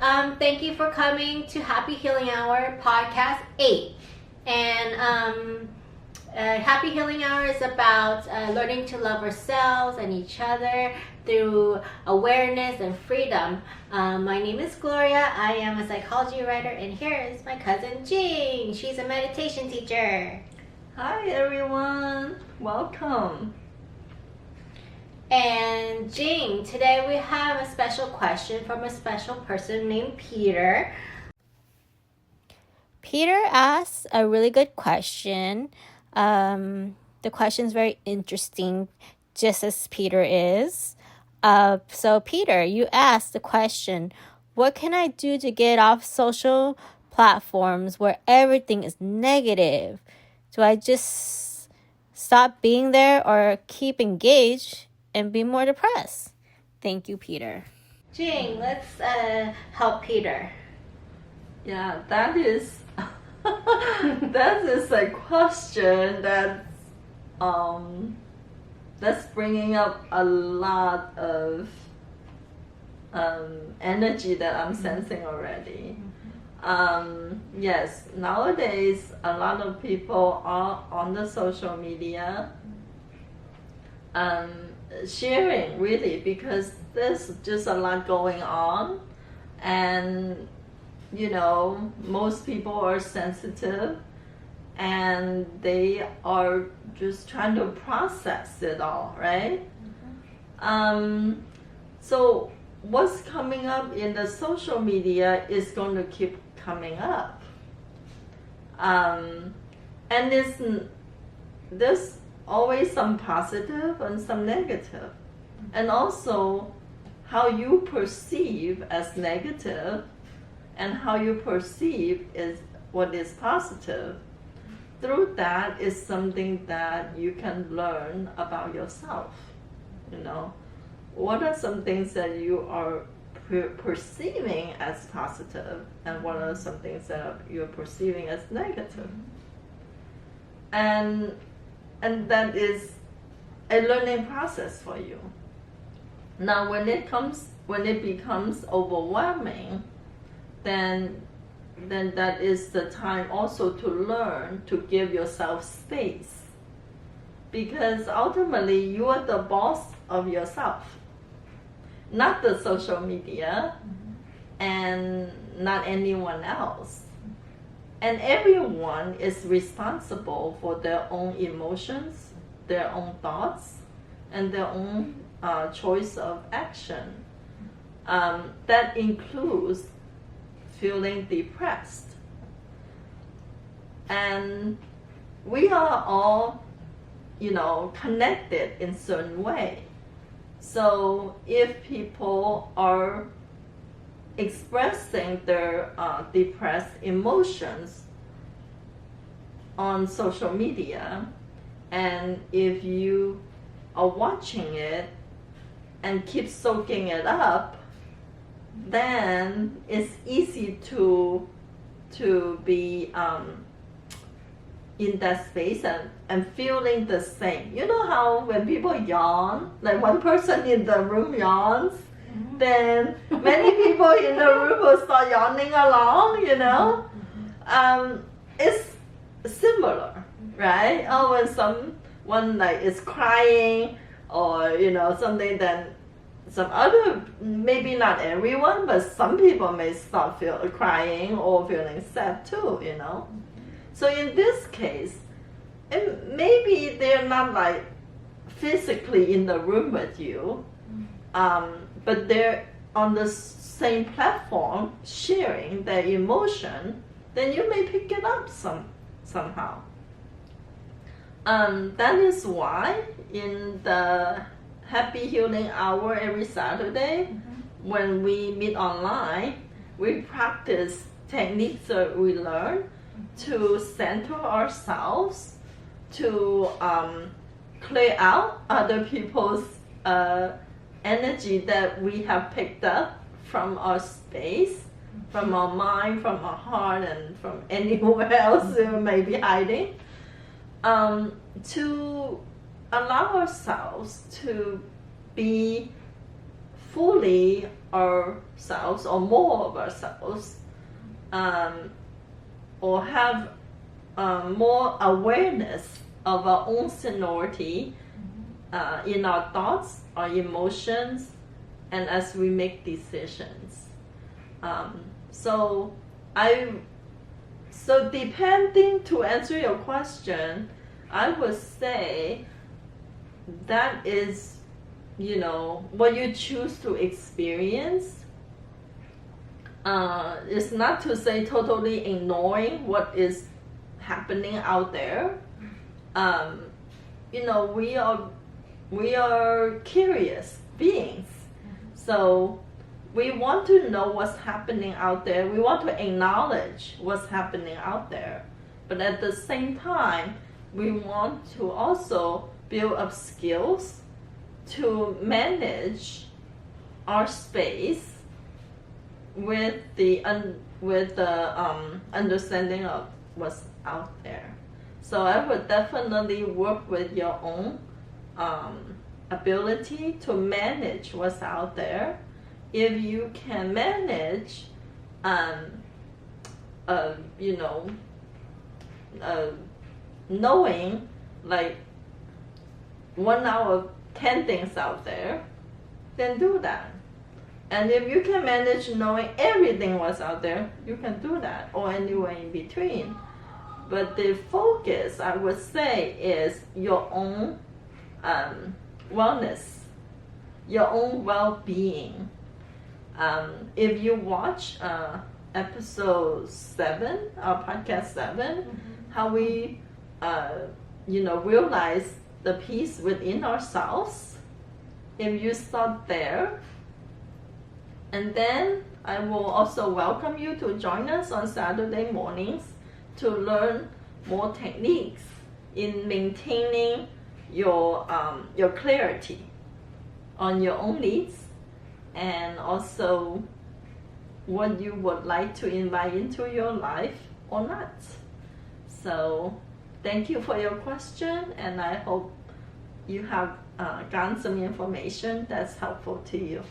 Thank you for coming to Happy Healing Hour Podcast 8. And Happy Healing Hour is about learning to love ourselves and each other through awareness and freedom. My name is Gloria. I am a psychology writer, and here is my cousin Jing. She's a meditation teacher. Hi everyone, welcome. And Jing, today we have a special question from a special person named Peter. Peter asked a really good question. The question is very interesting, just as Peter is. So Peter, you asked the question, what can I do to get off social platforms where everything is negative? Do I just stop being there or keep engaged and be more depressed? Thank you, Peter. Jing, let's help Peter. Yeah, that is a question that's bringing up a lot of energy that I'm sensing already. Yes, nowadays a lot of people are on the social media sharing, really, because there's just a lot going on, and most people are sensitive and they are just trying to process it all, right? So what's coming up in the social media is going to keep coming up, and there's always some positive and some negative, and also how you perceive as negative and how you perceive is what is positive. Through that is something that you can learn about yourself. What are some things that you are perceiving as positive, and what are some things that you're perceiving as negative? And that is a learning process for you. Now, when it becomes overwhelming, then that is the time also to learn to give yourself space, because ultimately you are the boss of yourself, not the social media, and not anyone else. And everyone is responsible for their own emotions, their own thoughts, and their own choice of action. That includes feeling depressed. And we are all, connected in certain way. So if people are expressing their depressed emotions on social media, and if you are watching it and keep soaking it up, then it's easy to be in that space and feeling the same. You know how when people yawn, like one person in the room yawns, then many people in the room will start yawning along, It's similar, right? Or when someone is crying, or something, then some other, maybe not everyone, but some people may start crying or feeling sad too, So in this case, maybe they're not physically in the room with you, but they're on the same platform sharing their emotion, then you may pick it up somehow. That is why in the Happy Healing Hour every Saturday, when we meet online, we practice techniques that we learn to center ourselves, to clear out other people's energy that we have picked up from our space, from our mind, from our heart, and from anywhere else we may be hiding, to allow ourselves to be fully ourselves or more of ourselves, or have more awareness of our own seniority in our thoughts, our emotions, and as we make decisions. So depending, to answer your question, I would say that is, what you choose to experience. It's not to say totally ignoring what is happening out there. We are curious beings, so we want to know what's happening out there. We want to acknowledge what's happening out there, but at the same time, we want to also build up skills to manage our space with the understanding of what's out there. So I would definitely work with your own ability to manage what's out there. If you can manage, knowing like 1 hour 10 things out there, then do that. And if you can manage knowing everything what's out there, you can do that, or anywhere in between. But the focus, I would say, is your own wellness, your own well-being. If you watch episode 7, our podcast 7, how we, realize the peace within ourselves. If you start there, and then I will also welcome you to join us on Saturday mornings to learn more techniques in maintaining your clarity on your own needs, and also what you would like to invite into your life or not. So thank you for your question, and I hope you have gotten some information that's helpful to you.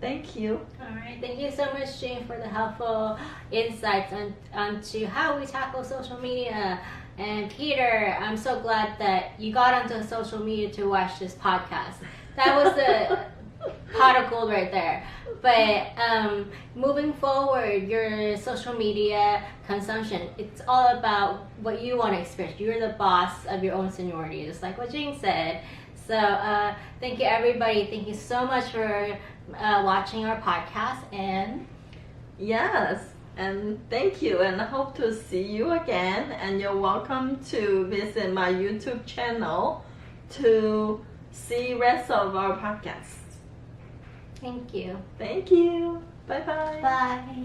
Thank you. All right. Thank you so much, Jane, for the helpful insights onto how we tackle social media. And Peter, I'm so glad that you got onto social media to watch this podcast. That was the pot of gold right there. But moving forward, your social media consumption, it's all about what you want to experience. You're the boss of your own seniority, just like what Jane said. So thank you, everybody. Thank you so much for watching our podcast. And yes, and thank you, and I hope to see you again. And you're welcome to visit my YouTube channel to see rest of our podcasts. thank you. Thank you. Bye-bye. Bye.